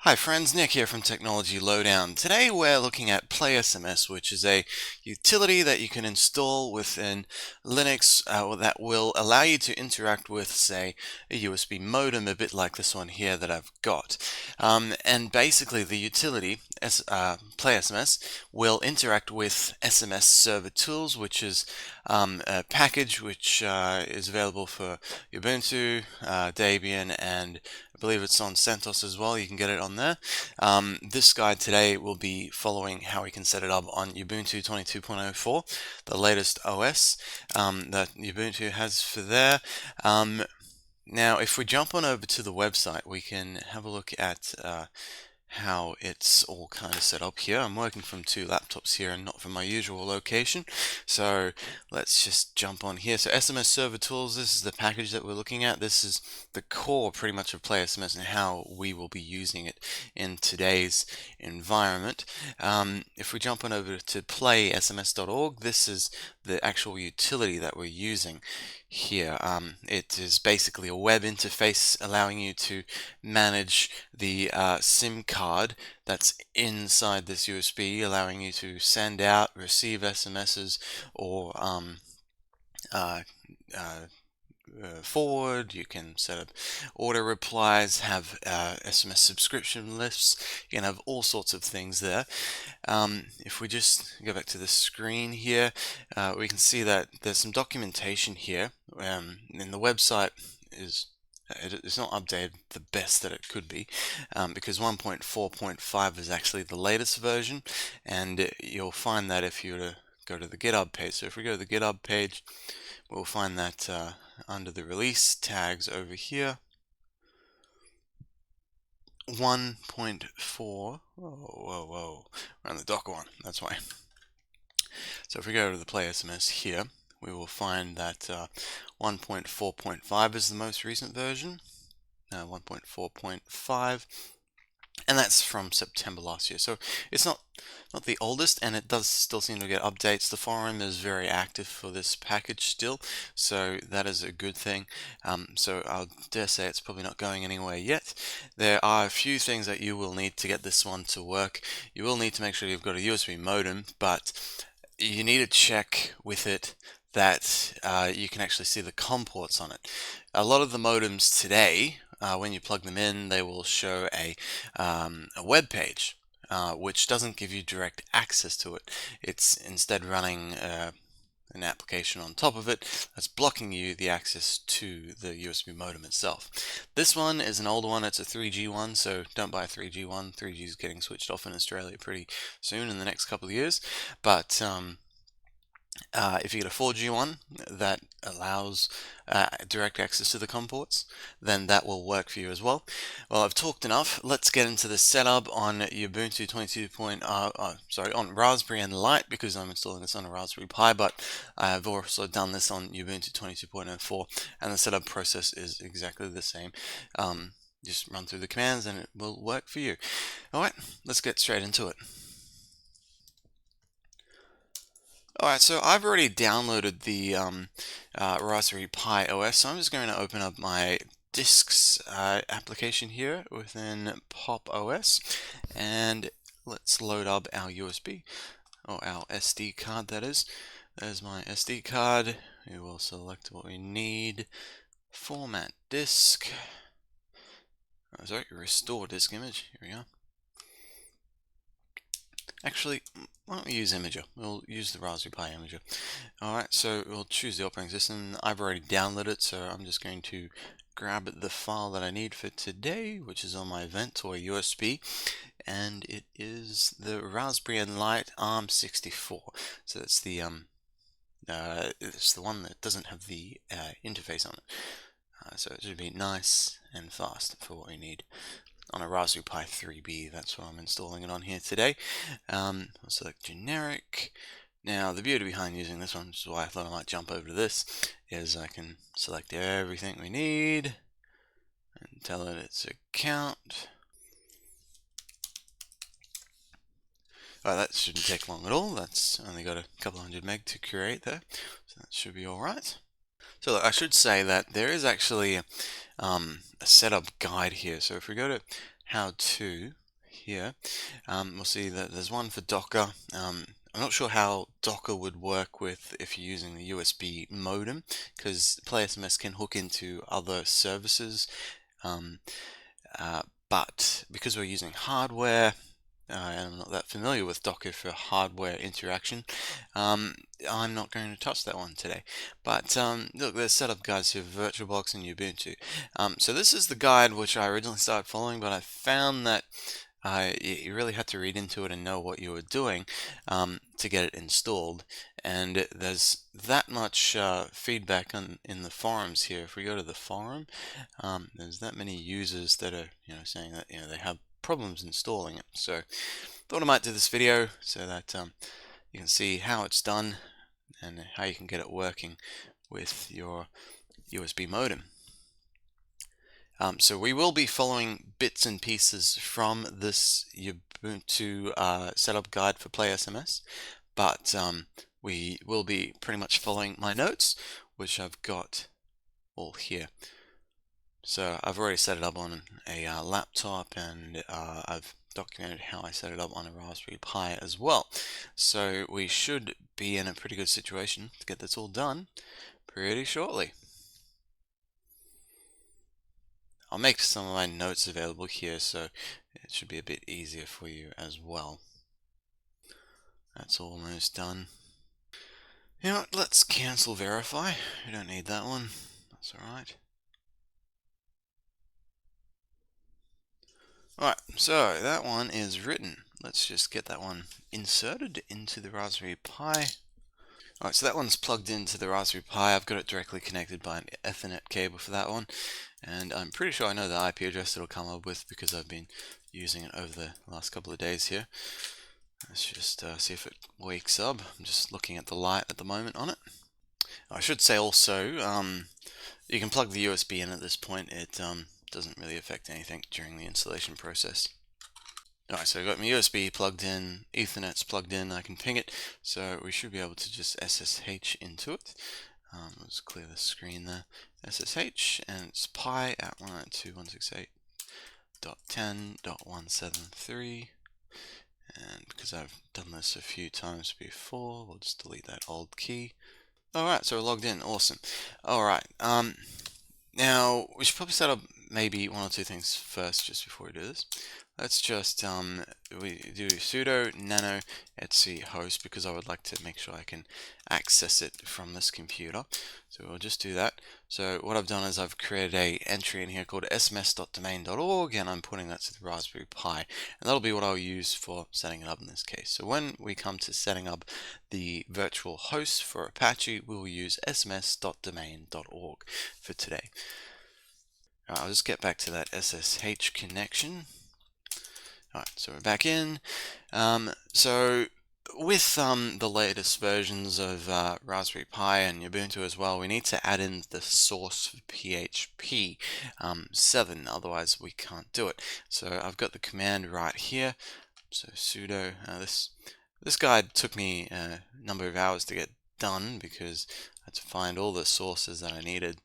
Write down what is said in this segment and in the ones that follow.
Hi friends, Nick here from Technology Lowdown. Today we're looking at PlaySMS, which is a utility that you can install within Linux that will allow you to interact with, say, a USB modem, a bit like this one here that I've got. And basically the utility, PlaySMS, will interact with SMS Server Tools, which is a package which is available for Ubuntu, Debian, and I believe it's on CentOS as well. You can get it on there. This guide today will be following how we can set it up on Ubuntu 22.04, the latest OS that Ubuntu has for there. Now, if we jump on over to the website, we can have a look at how it's all kind of set up here. I'm working from two laptops here and not from my usual location, so let's just jump on here. So SMS Server Tools, this is the package that we're looking at. This is the core pretty much of PlaySMS and how we will be using it in today's environment. If we jump on over to playsms.org, this is the actual utility that we're using here. It is basically a web interface allowing you to manage the SIM card that's inside this USB, allowing you to send out, receive SMSs, or forward. You can set up auto replies, have SMS subscription lists. You can have all sorts of things there. If we just go back to the screen here, we can see that there's some documentation here, and the website it's not updated the best that it could be, because 1.4.5 is actually the latest version, and you'll find that if you were to go to the GitHub page. So if we go to the GitHub page, we'll find that under the release tags over here, 1.4. Whoa, we're on the Docker one, that's why. So if we go to the PlaySMS here, we will find that 1.4.5 is the most recent version, 1.4.5, and that's from September last year. So it's not the oldest, and it does still seem to get updates. The forum is very active for this package still, so that is a good thing. So I dare say it's probably not going anywhere yet. There are a few things that you will need to get this one to work. You will need to make sure you've got a USB modem, but you need to check with it that you can actually see the COM ports on it. A lot of the modems today, when you plug them in, they will show a web page, which doesn't give you direct access to it. It's instead running an application on top of it that's blocking you the access to the USB modem itself. This one is an older one. It's a 3G one, so don't buy a 3G one. 3G is getting switched off in Australia pretty soon in the next couple of years. But if you get a 4G one that allows direct access to the COM ports, then that will work for you as well. Well, I've talked enough. Let's get into the setup on Ubuntu 22. On Raspberry and Lite, because I'm installing this on a Raspberry Pi, but I've also done this on Ubuntu 22.04, and the setup process is exactly the same. Just run through the commands and it will work for you. Alright, let's get straight into it. Alright, so I've already downloaded the Raspberry Pi OS, so I'm just going to open up my disks application here within Pop OS, and let's load up our USB, or our SD card, that is. There's my SD card. We will select what we need. Format disk. Oh, sorry, restore disk image. Here we go. Actually, why don't we use Imager? We'll use the Raspberry Pi Imager. Alright, so we'll choose the operating system. I've already downloaded it, so I'm just going to grab the file that I need for today, which is on my vent or USB, and it is the Raspberry Lite ARM64. So that's the it's the one that doesn't have the interface on it. So it should be nice and fast for what we need. On a Raspberry Pi 3B, that's what I'm installing it on here today. I'll select generic. Now, the beauty behind using this one, which is why I thought I might jump over to this, is I can select everything we need and tell it its account. That shouldn't take long at all. That's only got a couple hundred meg to create there, so that should be alright. So I should say that there is actually a setup guide here. So if we go to how-to here, we'll see that there's one for Docker. I'm not sure how Docker would work with if you're using the USB modem, because PlaySMS can hook into other services, but because we're using hardware, and I'm not that familiar with Docker for hardware interaction, I'm not going to touch that one today. But look, there's setup guides here for VirtualBox and Ubuntu. So this is the guide which I originally started following, but I found that you really had to read into it and know what you were doing to get it installed. And there's that much feedback in the forums here. If we go to the forum, there's that many users that are saying that they have problems installing it. So thought I might do this video so that you can see how it's done and how you can get it working with your USB modem. So we will be following bits and pieces from this Ubuntu setup guide for PlaySMS, but we will be pretty much following my notes, which I've got all here. So I've already set it up on a laptop, and I've documented how I set it up on a Raspberry Pi as well. So we should be in a pretty good situation to get this all done pretty shortly. I'll make some of my notes available here, so it should be a bit easier for you as well. That's almost done. You know what, let's cancel verify. We don't need that one. That's alright. Alright, so that one is written. Let's just get that one inserted into the Raspberry Pi. Alright, so that one's plugged into the Raspberry Pi. I've got it directly connected by an Ethernet cable for that one. And I'm pretty sure I know the IP address it'll come up with because I've been using it over the last couple of days here. Let's just see if it wakes up. I'm just looking at the light at the moment on it. I should say also, you can plug the USB in at this point. It doesn't really affect anything during the installation process. Alright, so I've got my USB plugged in, Ethernet's plugged in, I can ping it, so we should be able to just SSH into it. Let's clear the screen there. SSH, and it's pi at 192.168.10.173. And because I've done this a few times before, we'll just delete that old key. Alright, so we're logged in, awesome. Alright, now we should probably set up maybe one or two things first just before we do this. Let's just we do sudo nano etc host because I would like to make sure I can access it from this computer. So we'll just do that. So what I've done is I've created a entry in here called sms.domain.org, and I'm putting that to the Raspberry Pi, and that'll be what I'll use for setting it up in this case. So when we come to setting up the virtual host for Apache, we'll use sms.domain.org for today. I'll just get back to that SSH connection. Alright, so we're back in. So with the latest versions of Raspberry Pi and Ubuntu as well, we need to add in the source for PHP 7, otherwise we can't do it. So I've got the command right here. So sudo, this guide took me a number of hours to get done because I had to find all the sources that I needed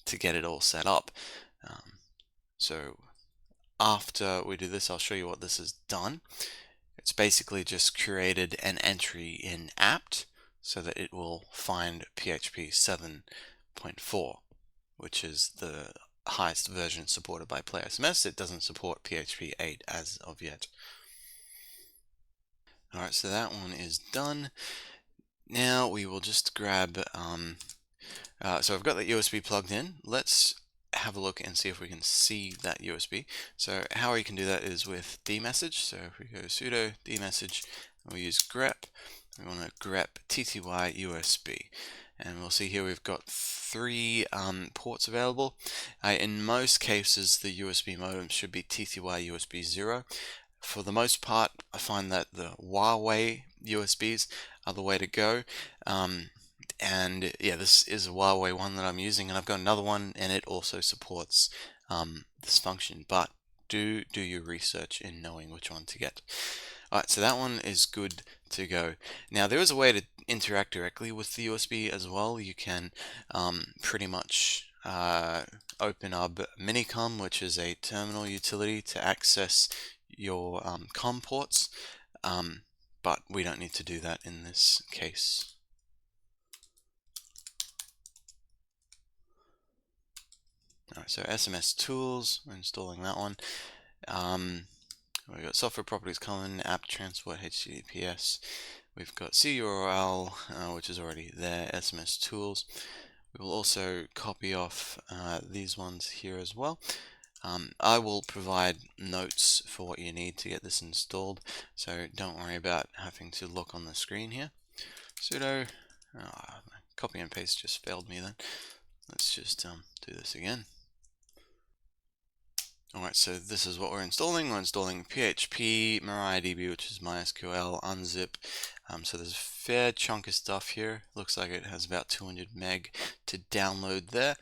to get it all set up. So after we do this, I'll show you what this has done. It's basically just created an entry in apt so that it will find PHP 7.4, which is the highest version supported by PlaySMS. It doesn't support PHP 8 as of yet. Alright, so that one is done. Now we will just grab, so I've got that USB plugged in. Let's have a look and see if we can see that USB. So how we can do that is with dmessage. So if we go sudo dmessage and we use grep, we want to grep tty USB, and we'll see here we've got 3 ports available. In most cases the USB modem should be tty USB 0. For the most part, I find that the Huawei USBs are the way to go. And yeah, this is a Huawei one that I'm using, and I've got another one, and it also supports this function. But do your research in knowing which one to get. Alright, so that one is good to go. Now there is a way to interact directly with the USB as well. You can pretty much open up Minicom, which is a terminal utility to access your COM ports, but we don't need to do that in this case. Alright, so SMS tools, we're installing that one. We've got software properties common, app transport, HTTPS. We've got CURL, which is already there, SMS tools. We will also copy off these ones here as well. I will provide notes for what you need to get this installed, so don't worry about having to look on the screen here. Sudo, copy and paste just failed me then. Let's just do this again. Alright, so this is what we're installing. We're installing PHP, MariaDB, which is MySQL, Unzip. So there's a fair chunk of stuff here. Looks like it has about 200 meg to download there.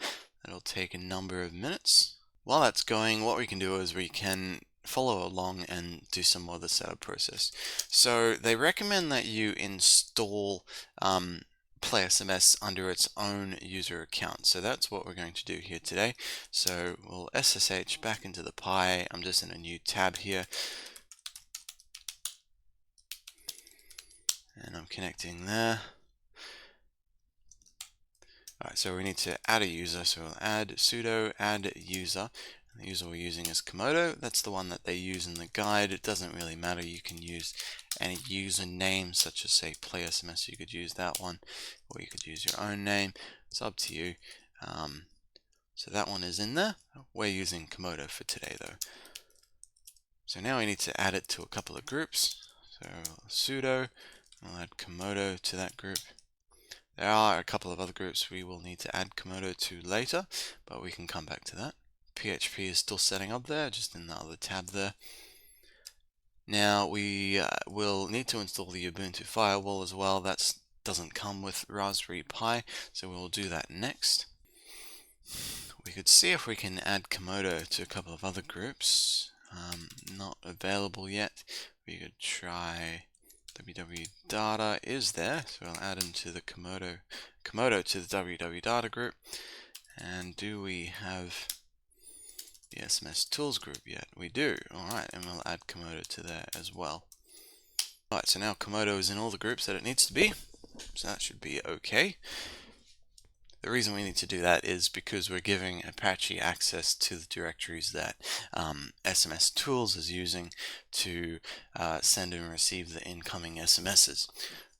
That'll take a number of minutes. While that's going, what we can do is we can follow along and do some more of the setup process. So they recommend that you install PlaySMS under its own user account. So that's what we're going to do here today. So we'll SSH back into the Pi. I'm just in a new tab here. And I'm connecting there. Alright, so we need to add a user. So we'll add sudo add user. The user we're using is Komodo. That's the one that they use in the guide. It doesn't really matter. You can use any username, such as say PlaySMS. You could use that one, or you could use your own name. It's up to you. So that one is in there. We're using Komodo for today, though. So now we need to add it to a couple of groups. So sudo, I'll add Komodo to that group. There are a couple of other groups we will need to add Komodo to later, but we can come back to that. PHP is still setting up there, just in the other tab there. Now we will need to install the Ubuntu Firewall as well. That doesn't come with Raspberry Pi, so we will do that next. We could see if we can add Komodo to a couple of other groups. Not available yet. We could try www.data is there, so I'll add him to the Komodo to the www.data group. And do we have the SMS tools group yet? We do. Alright, and we'll add Komodo to there as well. Alright, so now Komodo is in all the groups that it needs to be, so that should be okay. The reason we need to do that is because we're giving Apache access to the directories that SMS Tools is using to send and receive the incoming SMSs.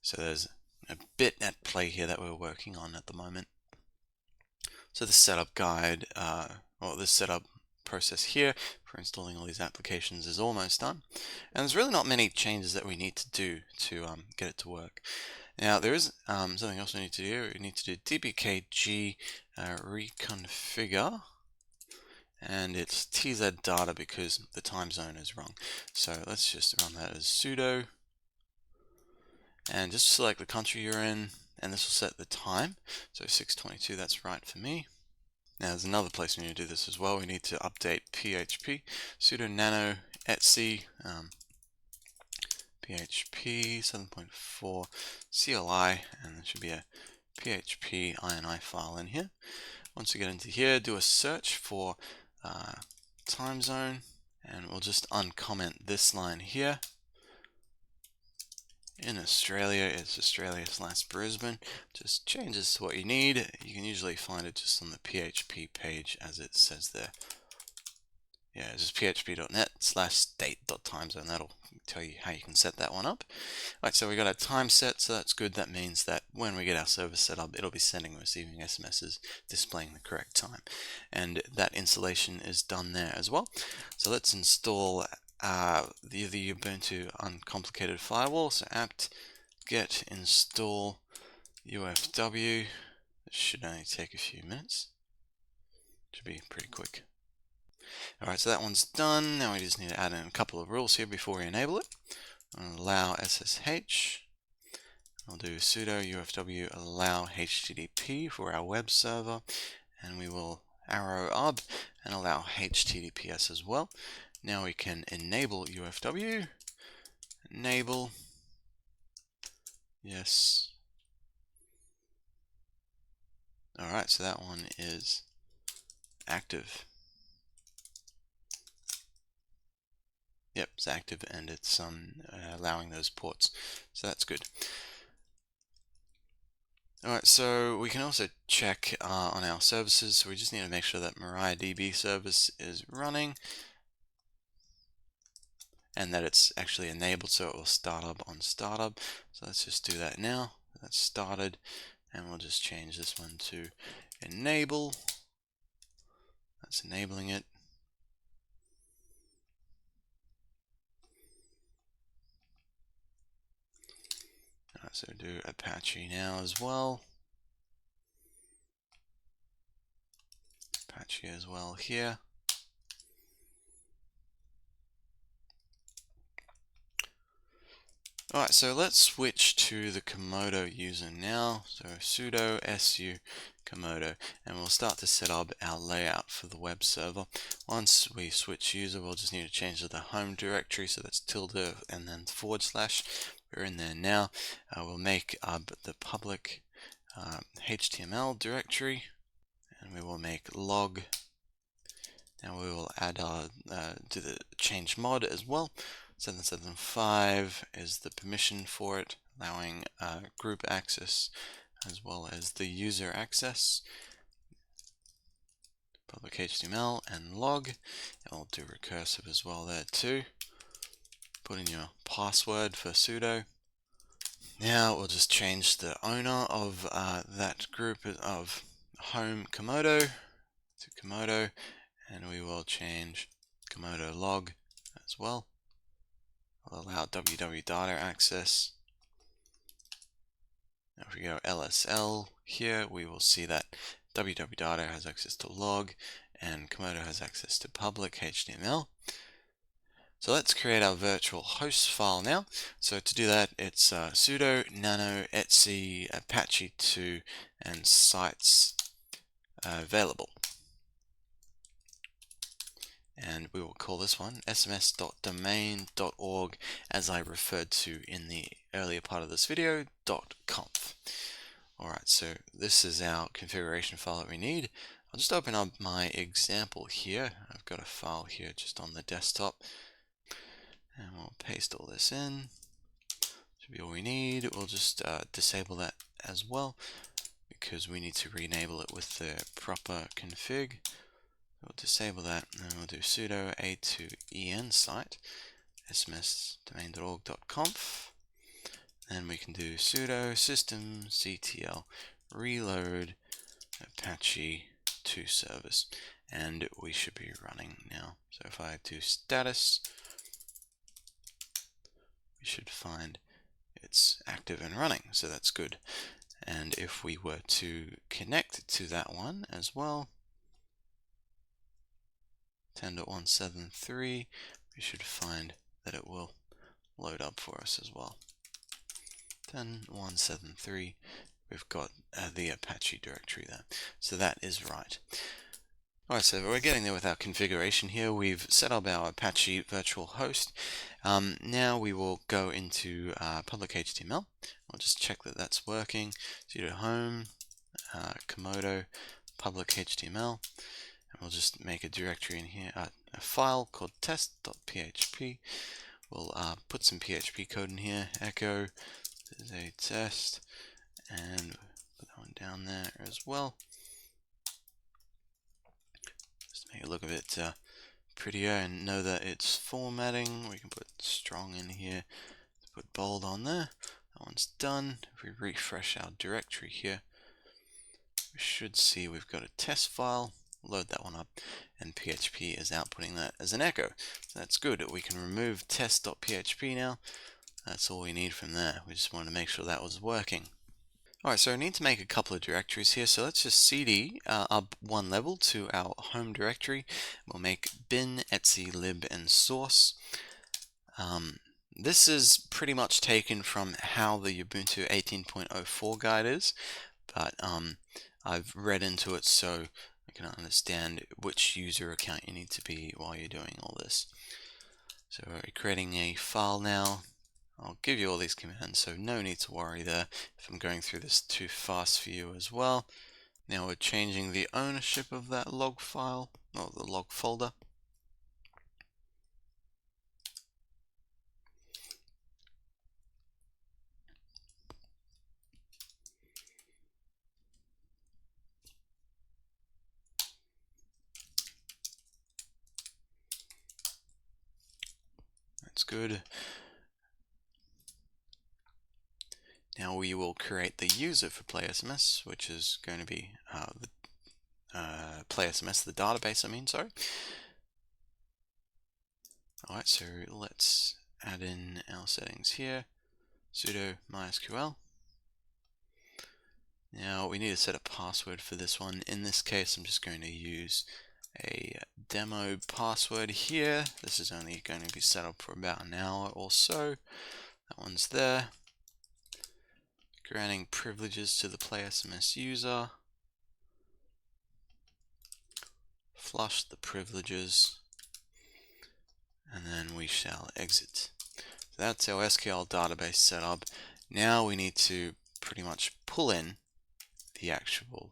So there's a bit at play here that we're working on at the moment. So the setup guide, or the setup process here for installing all these applications is almost done. And there's really not many changes that we need to do to get it to work. Now there is something else we need to do. We need to do Dpkg Reconfigure, and it's TZ data because the time zone is wrong. So let's just run that as sudo, and just select the country you're in, and this will set the time. So 6:22, that's right for me. Now there's another place we need to do this as well. We need to update PHP, sudo nano etc PHP 7.4 CLI, and there should be a PHP ini file in here. Once we get into here, do a search for time zone, and we'll just uncomment this line here. In Australia, it's Australia/Brisbane. Just change this to what you need. You can usually find it just on the PHP page as it says there. Yeah, it's just php.net/state.timezone. That'll tell you how you can set that one up. Alright, so we got our time set, so that's good. That means that when we get our server set up, it'll be sending and receiving SMSs displaying the correct time. And that installation is done there as well. So let's install the Ubuntu Uncomplicated Firewall. So apt get install UFW. This should only take a few minutes. Should be pretty quick. Alright, so that one's done. Now we just need to add in a couple of rules here before we enable it. I'll allow SSH. I'll do sudo UFW allow HTTP for our web server, and we will arrow up and allow HTTPS as well. Now we can enable UFW. Enable. Yes. Alright, so that one is active. Yep, it's active and it's allowing those ports. So that's good. Alright, so we can also check on our services. So we just need to make sure that MariaDB service is running and that it's actually enabled so it will start up on startup. So let's just do that now. That's started, and we'll just change this one to enable. That's enabling it. Alright, so do Apache now as well. Apache as well here. Alright, so let's switch to the Komodo user now. So sudo su Komodo, and we'll start to set up our layout for the web server. Once we switch user, we'll just need to change to the home directory, so that's tilde and then /. We're in there now. We'll make the public HTML directory, and we will make log. Now we will add to the change mod as well. 775 is the permission for it, allowing group access as well as the user access. Public HTML and log, and we'll do recursive as well there too. Put in your password for sudo. Now we'll just change the owner of that group of home Komodo to Komodo, and we will change Komodo log as well. We'll allow www data access. Now if we go LSL here, we will see that www data has access to log and Komodo has access to public HTML. So let's create our virtual host file now. So to do that, it's sudo nano etc apache2 and sites available. And we will call this one sms.domain.org, as I referred to in the earlier part of this video, .conf. Alright, so this is our configuration file that we need. I'll just open up my example here. I've got a file here just on the desktop. And we'll paste all this in. Should be all we need. We'll just disable that as well, because we need to re-enable it with the proper config. We'll disable that, and we'll do sudo a2en site sms.domain.org.conf. Then we can do sudo systemctl reload apache 2 service, and we should be running now. So if I do status, we should find it's active and running, so that's good. And if we were to connect to that one as well, 10.173, we should find that it will load up for us as well. 10.173, we've got the Apache directory there, so that is right. Alright, so we're getting there with our configuration here. We've set up our Apache virtual host. Now we will go into public HTML. We'll just check that that's working. Sudo home, Komodo, public HTML, and we'll just make a directory in here, a file called test.php. We'll put some PHP code in here, echo, this is a test, and put that one down there as well. Make it look a bit prettier and know that it's formatting. We can put strong in here, put bold on there. That one's done. If we refresh our directory here, we should see we've got a test file. Load that one up, and PHP is outputting that as an echo. So that's good. We can remove test.php now. That's all we need from there. We just wanted to make sure that was working. Alright, so I need to make a couple of directories here, so let's just cd up one level to our home directory. We'll make bin, etc, lib, and source. This is pretty much taken from how the Ubuntu 18.04 guide is, but I've read into it so I can understand which user account you need to be while you're doing all this. So we're creating a file now. I'll give you all these commands, so no need to worry there if I'm going through this too fast for you as well. Now we're changing the ownership of that log file, or the log folder. That's good. Now we will create the user for PlaySMS, which is going to be the PlaySMS, the database, sorry. Alright, so let's add in our settings here. Sudo mysql. Now we need to set a password for this one. In this case, I'm just going to use a demo password here. This is only going to be set up for about an hour or so. That one's there. Granting privileges to the PlaySMS user. Flush the privileges. And then we shall exit. So that's our SQL database setup. Now we need to pretty much pull in the actual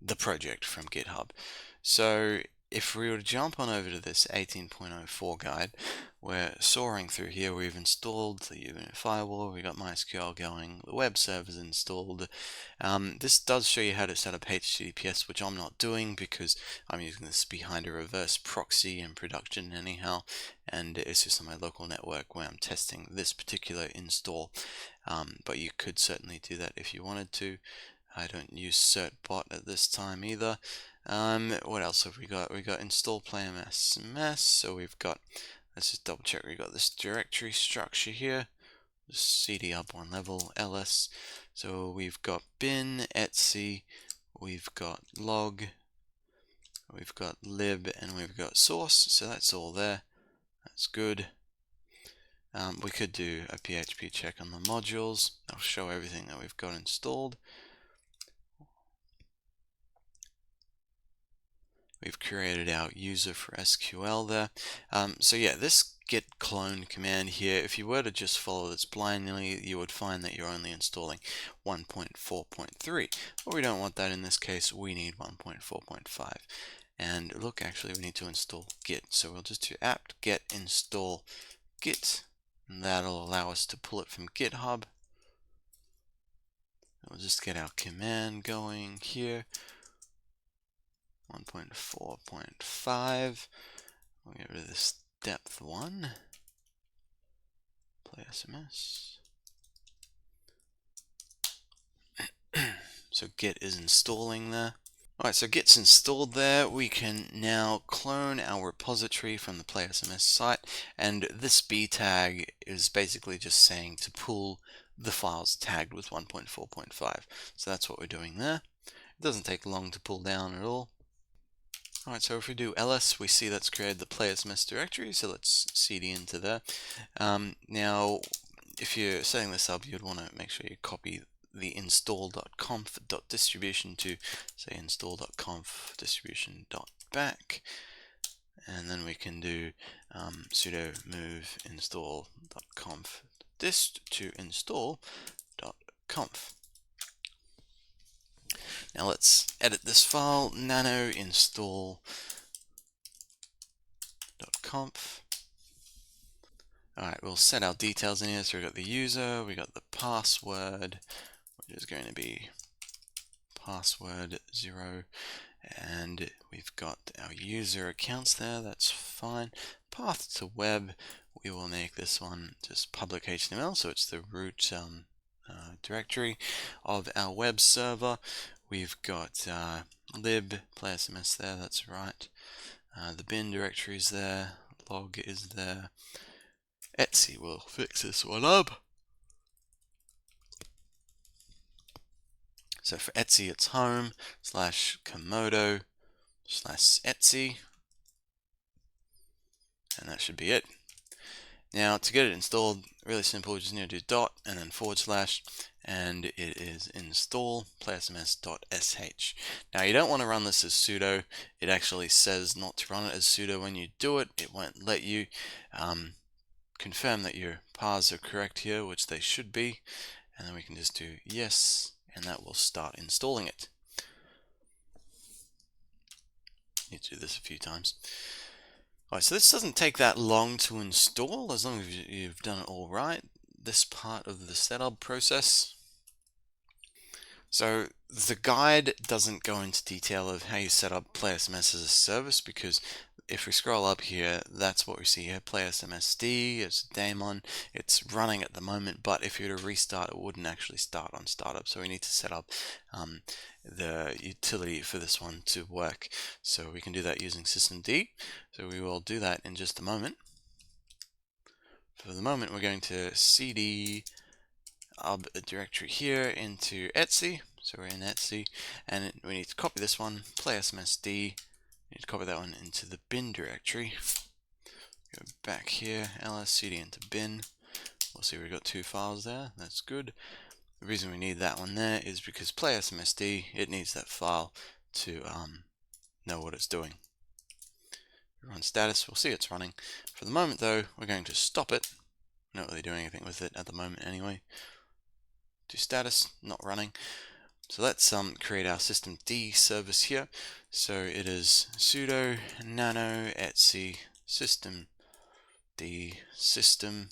the project from GitHub. So if we were to jump on over to this 18.04 guide, we're soaring through here. We've installed the Ubuntu Firewall, we got MySQL going, the web server's installed. This does show you how to set up HTTPS, which I'm not doing because I'm using this behind a reverse proxy in production anyhow, and it's just on my local network where I'm testing this particular install. But you could certainly do that if you wanted to. I don't use certbot at this time either. What else have we got? We got install PlaySMS. So we've got, let's just double check. We've got this directory structure here. CD up one level, ls. So we've got bin, etc. We've got log. We've got lib, and we've got source. So that's all there. That's good. We could do a PHP check on the modules. I'll show everything that we've got installed. We've created our user for SQL there. So yeah, this git clone command here, if you were to just follow this blindly, you would find that you're only installing 1.4.3. But we don't want that in this case. We need 1.4.5. And look, actually, we need to install git. So we'll just do apt get install git. And that'll allow us to pull it from GitHub. We'll just get our command going here. 1.4.5. We'll get rid of this depth 1. PlaySMS. So git is installing there. Alright, so git's installed there. We can now clone our repository from the PlaySMS site, and this b tag is basically just saying to pull the files tagged with 1.4.5. So that's what we're doing there. It doesn't take long to pull down at all. Alright, so if we do ls, we see that's created the PlaySMS directory, so let's cd into there. Now, if you're setting this up, you'd want to make sure you copy the install.conf.distribution to, say, install.conf.distribution.back, and then we can do sudo move install.conf.dist to install.conf. Now let's edit this file, nano install.conf. Alright, we'll set our details in here. So we've got the user, we got the password, which is going to be password 0, and we've got our user accounts there, that's fine. Path to web, we will make this one just public HTML, so it's the root directory of our web server. We've got lib, PlaySMS there, that's right. The bin directory is there, log is there. Etsy will fix this one up. So for Etsy, it's home/Komodo/Etsy. And that should be it. Now to get it installed, really simple, we just need to do dot and then /, and it is install PlaySMS.sh. Now you don't want to run this as sudo. It actually says not to run it as sudo when you do it. It won't let you. Confirm that your paths are correct here, which they should be, and then we can just do yes, and that will start installing it. Need to do this a few times. Alright, so this doesn't take that long to install as long as you've done it all right, this part of the setup process. So the guide doesn't go into detail of how you set up PlaySMS as a service, because if we scroll up here, that's what we see here. PlaySMSD, it's a daemon, it's running at the moment, but if you were to restart, it wouldn't actually start on startup. So we need to set up the utility for this one to work. So we can do that using systemd. So we will do that in just a moment. For the moment, we're going to cd a directory here into etc. So we're in etc, and we need to copy this one, PlaySMSD. We need to copy that one into the bin directory. Go back here, ls cd into bin. We'll see we've got 2 files there. That's good. The reason we need that one there is because PlaySMSD, it needs that file to know what it's doing. Run status, we'll see it's running. For the moment though, we're going to stop it. We're not really doing anything with it at the moment anyway. Do status, not running. So let's create our systemd service here. So it is sudo nano etc systemd system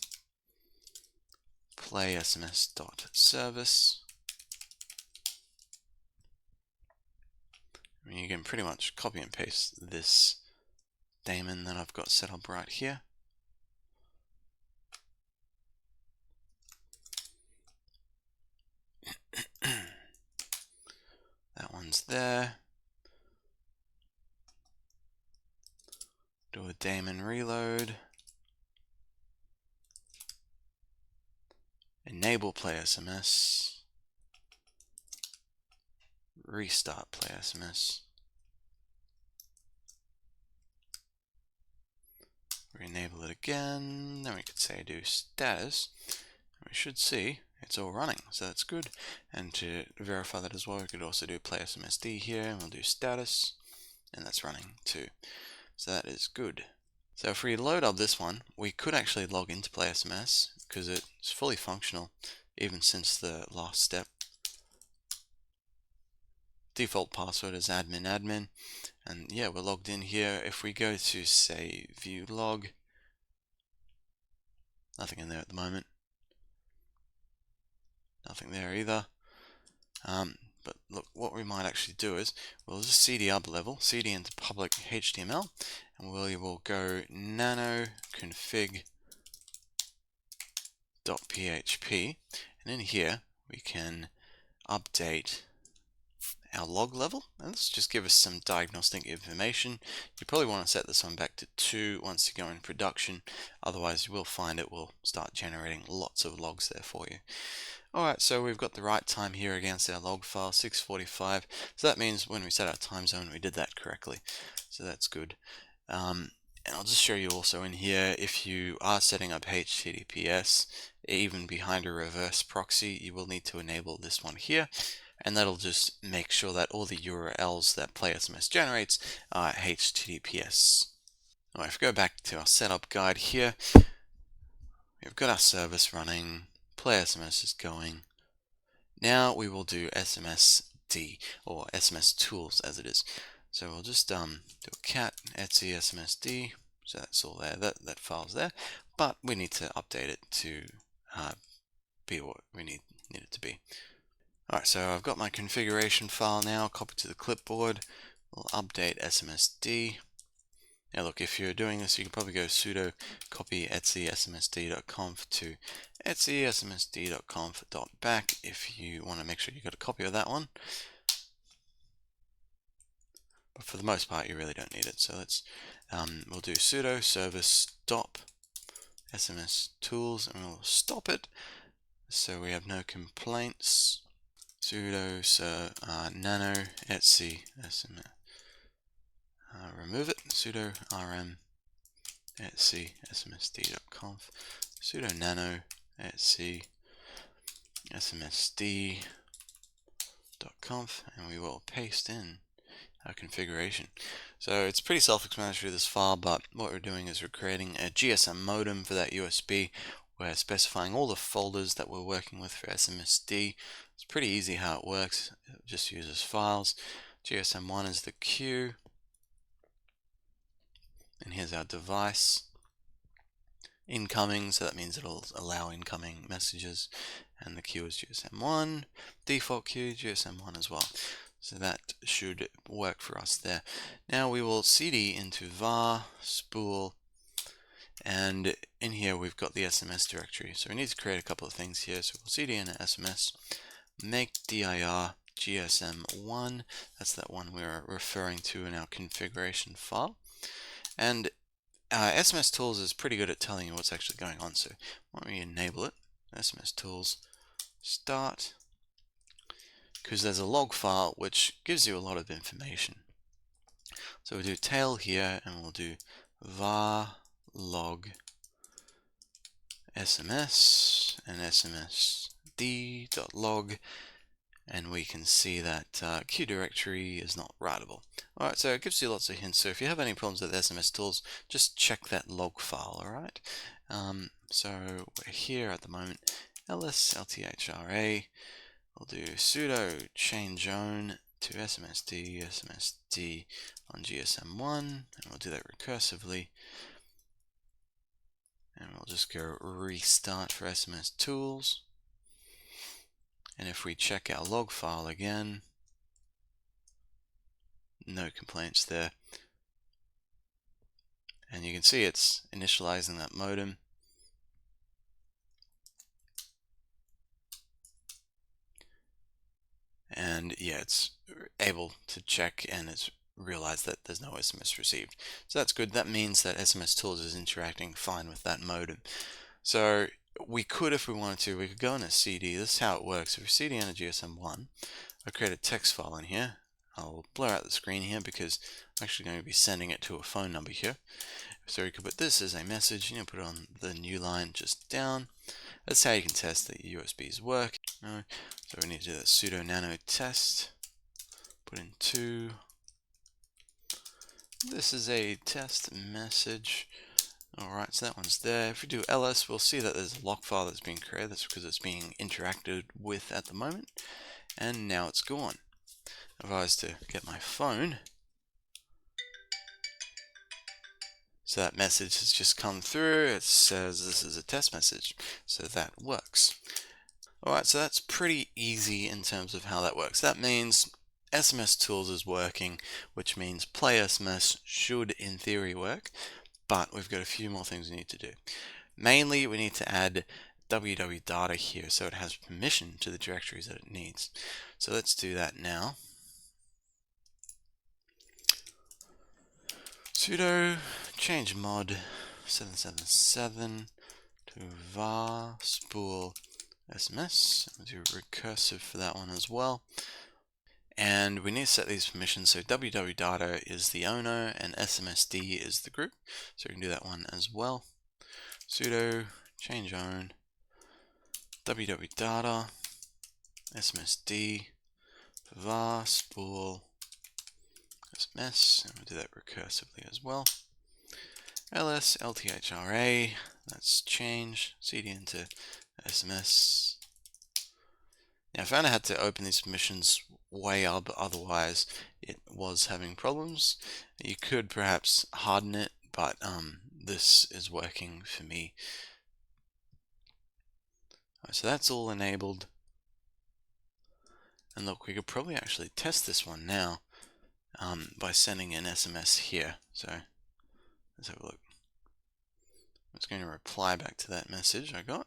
playsms.service. I mean, you can pretty much copy and paste this daemon that I've got set up right here. That one's there. Do a daemon reload. Enable PlaySMS. Restart PlaySMS. Re-enable it again. Then we could say do status. We should see it's all running, so that's good. And to verify that as well, we could also do PlaySMSD here, and we'll do status, and that's running too. So that is good. So if we load up this one, we could actually log into PlaySMS because it's fully functional even since the last step. Default password is admin, and yeah, we're logged in here. If we go to say view log, nothing in there at the moment. Nothing there either. But look, what we might actually do is we'll just cd up level, cd into public HTML, and we will go nano config.php, and in here we can update our log level, and this just give us some diagnostic information. You probably want to set this one back to 2 once you go in production, otherwise you will find it will start generating lots of logs there for you. Alright, so we've got the right time here against our log file, 6:45. So that means when we set our time zone, we did that correctly. So that's good. And I'll just show you also in here, if you are setting up HTTPS, even behind a reverse proxy, you will need to enable this one here. And that'll just make sure that all the URLs that PlaySMS generates are HTTPS. Alright, if we go back to our setup guide here, we've got our service running. PlaySMS is going. Now we will do SMSD, or SMS tools as it is. So we'll just do a cat etc SMSD. So that's all there. That file's there, but we need to update it to be what we need it to be. Alright, so I've got my configuration file now copied to the clipboard. We'll update SMSD. Now look, if you're doing this, you can probably go sudo copy etc smsd.conf to etc smsd.conf.back if you want to make sure you got a copy of that one. But for the most part, you really don't need it. So let's we'll do sudo service stop SMS tools, and we'll stop it so we have no complaints. Sudo nano etc sms. Remove it, sudo rm etc smsd.conf, sudo nano etc smsd.conf, and we will paste in our configuration. So it's pretty self-explanatory, this file, but what we're doing is we're creating a GSM modem for that USB. We're specifying all the folders that we're working with for SMSD. It's pretty easy how it works. It just uses files. GSM1 is the queue. And here's our device. Incoming, so that means it'll allow incoming messages. And the queue is GSM1. Default queue, GSM1 as well. So that should work for us there. Now we will cd into var spool, and in here we've got the SMS directory. So we need to create a couple of things here. So we'll cd into SMS, make dir GSM1. That's that one we're referring to in our configuration file. And SMS Tools is pretty good at telling you what's actually going on. So why don't we enable it? SMS Tools start, because there's a log file which gives you a lot of information. So we'll do tail here, and we'll do var log SMS and smsd.log, and we can see that queue directory is not writable. Alright, so it gives you lots of hints. So if you have any problems with SMS Tools, just check that log file, alright? So we're here at the moment, ls lthra. We'll do sudo change own to smsd on GSM1, and we'll do that recursively. And we'll just go restart for SMS Tools. And if we check our log file again, no complaints there. And you can see it's initializing that modem. And yeah, it's able to check, and it's realized that there's no SMS received. So that's good. That means that SMS Tools is interacting fine with that modem. So we could, if we wanted to, we could go in a CD. This is how it works. If we CD in a GSM1, I'll create a text file in here. I'll blur out the screen here because I'm actually going to be sending it to a phone number here. So you could put this as a message, and you'll put it on the new line just down. That's how you can test that your USBs work. So we need to do that sudo nano test. Put in 2. This is a test message. Alright, so that one's there. If we do ls, we'll see that there's a log file that's being created. That's because it's being interacted with at the moment. And now it's gone. If I was to get my phone, so that message has just come through. It says this is a test message. So that works. Alright, so that's pretty easy in terms of how that works. That means SMS Tools is working, which means PlaySMS should in theory work, but we've got a few more things we need to do. Mainly, we need to add www.data here so it has permission to the directories that it needs. So let's do that now. Sudo change mod 777 to var spool SMS. We'll do recursive for that one as well. And we need to set these permissions. So www.data is the owner and smsd is the group. So we can do that one as well. Sudo change own www.data smsd var spool SMS, and we'll do that recursively as well. ls lthra, that's change cd into SMS. Now I found I had to open these permissions way up, otherwise it was having problems. You could perhaps harden it, but this is working for me. So that's all enabled. And look, we could probably actually test this one now by sending an SMS here. So let's have a look. It's going to reply back to that message I got.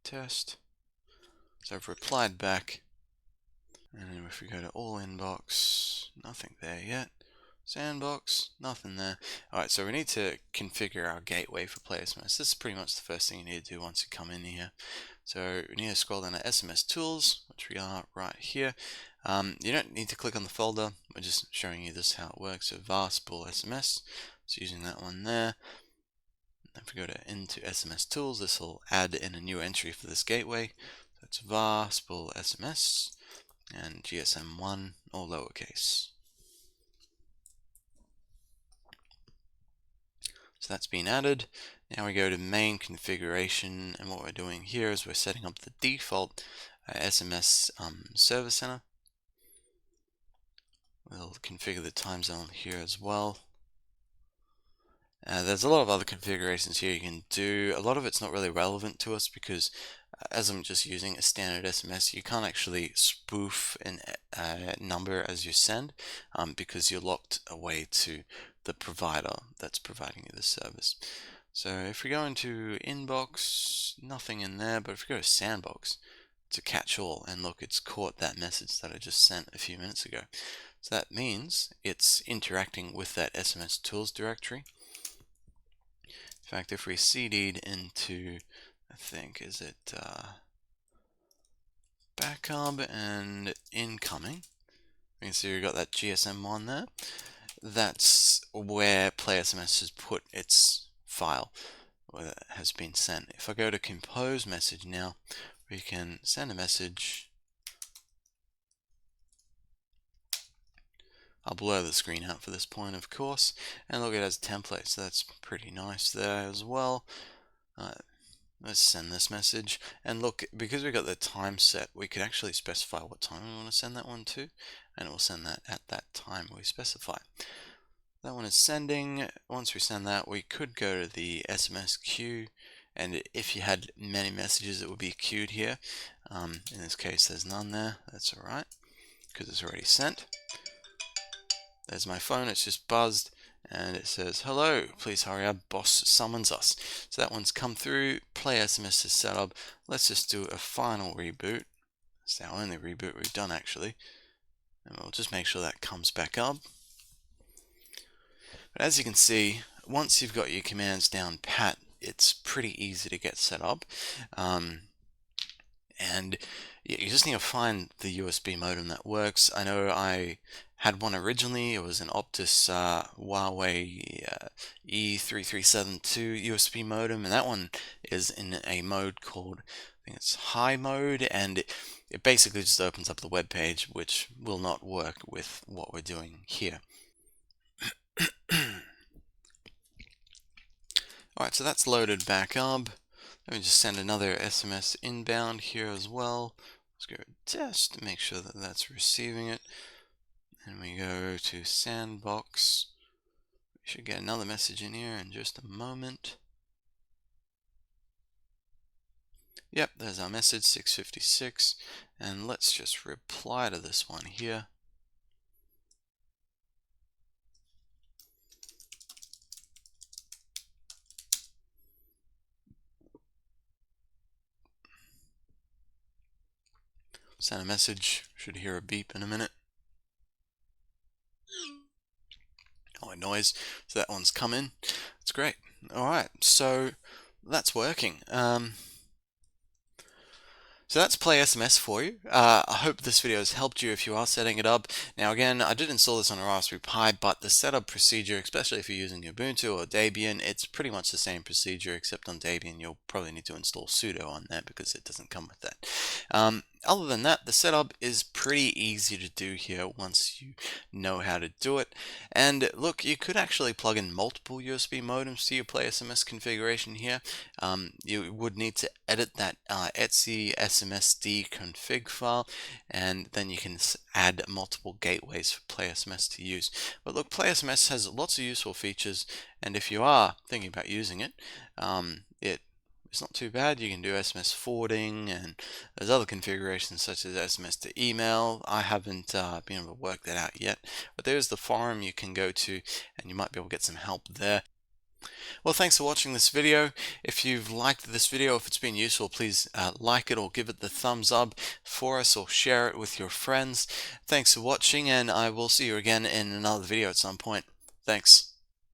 Test. So I've replied back. And then if we go to all inbox, nothing there yet. Sandbox, nothing there. Alright, so we need to configure our gateway for PlaySMS. This is pretty much the first thing you need to do once you come in here. So we need to scroll down to SMS Tools, which we are right here. You don't need to click on the folder. We're just showing you this how it works. So var spool SMS. It's using that one there. If we go to into SMS Tools, this will add in a new entry for this gateway. So it's var spool SMS and GSM1, all lowercase. So So that's been added. Now we go to main configuration, and what we're doing here is we're setting up the default SMS service center. We'll configure the time zone here as well. There's a lot of other configurations here you can do. A lot of it's not really relevant to us because as I'm just using a standard SMS, you can't actually spoof a number as you send because you're locked away to the provider that's providing you the service. So if we go into inbox, nothing in there, but if we go to sandbox, to catch all, and look, it's caught that message that I just sent a few minutes ago. So that means it's interacting with that SMS tools directory. In fact, if we cd'd into, I think, is it backup and incoming, you can see we've got that GSM1 there. That's where PlaySMS has put its file where it has been sent. If I go to compose message now, we can send a message. I'll blur the screen out for this point, of course, and look, it has a template, so that's pretty nice there as well. Let's send this message, and look, because we got the time set, we could actually specify what time we want to send that one to, and it will send that at that time we specify. That one is sending. Once we send that, we could go to the SMS queue, and if you had many messages, it would be queued here. In this case, there's none there. That's all right, because it's already sent. There's my phone, it's just buzzed, and it says, hello, please hurry up, boss summons us. So that one's come through, PlaySMS is set up. Let's just do a final reboot. It's our only reboot we've done, actually. And we'll just make sure that comes back up. But as you can see, once you've got your commands down pat, it's pretty easy to get set up. And you just need to find the USB modem that works. I know I had one originally. It was an Optus Huawei E3372 USB modem, and that one is in a mode called, I think it's high mode, and it basically just opens up the web page, which will not work with what we're doing here. Alright, so that's loaded back up. Let me just send another SMS inbound here as well. Let's go to test to make sure that that's receiving it. And we go to sandbox. We should get another message in here in just a moment. Yep, there's our message, 656. And let's just reply to this one here. Send a message, should hear a beep in a minute. Oh, a noise. So that one's come in. That's great. Alright, so that's working. So that's PlaySMS for you. I hope this video has helped you if you are setting it up. Now again, I did install this on a Raspberry Pi, but the setup procedure, especially if you're using Ubuntu or Debian, it's pretty much the same procedure, except on Debian you'll probably need to install sudo on that because it doesn't come with that. Other than that, the setup is pretty easy to do here once you know how to do it. And look, you could actually plug in multiple USB modems to your PlaySMS configuration here. You would need to edit that etc SMSD config file, and then you can add multiple gateways for PlaySMS to use. But look, PlaySMS has lots of useful features, and if you are thinking about using it, it's not too bad. You can do SMS forwarding, and there's other configurations such as SMS to email. I haven't been able to work that out yet, but there's the forum you can go to, and you might be able to get some help there. Well, thanks for watching this video. If you've liked this video, if it's been useful, please like it or give it the thumbs up for us, or share it with your friends. Thanks for watching, and I will see you again in another video at some point. Thanks.